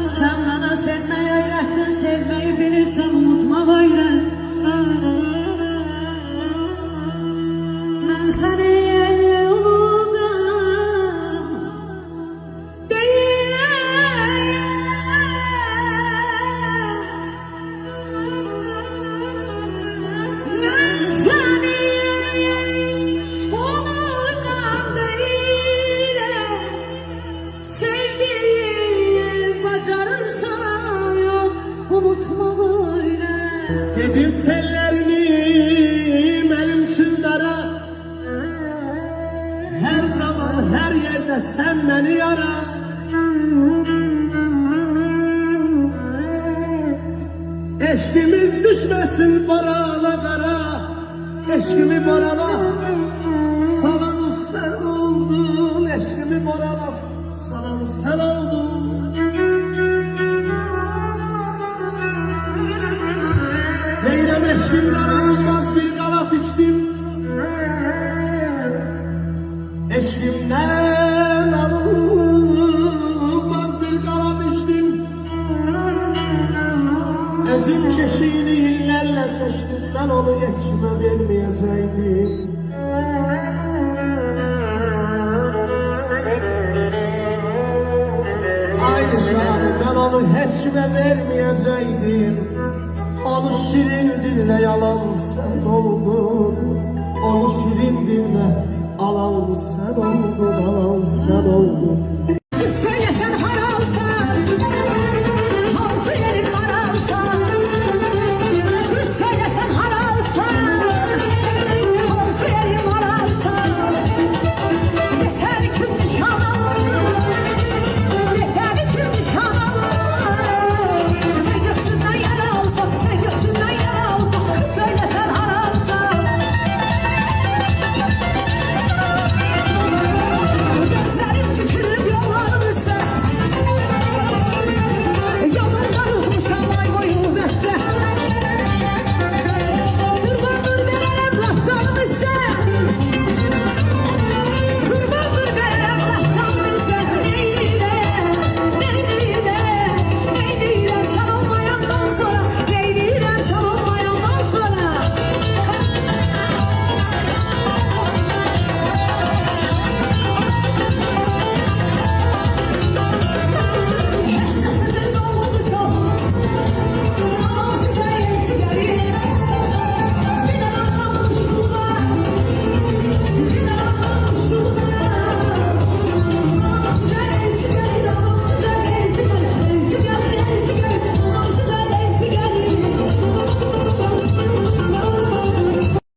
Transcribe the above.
Sen bana sevmeyi öğrettin, sevmeyi bilirsen unutma gayret. Ben seni unuttum değil. Ben seni unuttum değil. Sevgiyi bacarırsan yok, unutma böyle. Dedim tellerini benim çıldara, her zaman her yerde sen beni yara. Eşkimiz düşmesin barala kara, eşkimi barala salan sen oldun, eşkimi barala salan sen oldun. Beyrem eşkimden alınmaz bir galat içtim, eşkimden alınmaz bir galat içtim. Ezim keşiğini hillerle seçtim, ben onu eşkime vermeyecektim. Aynı şanı ben onu eşkime vermeyecektim. Onu şirin dille yalan sen oldun, onu şirin dille alan sen oldun, alan sen oldun.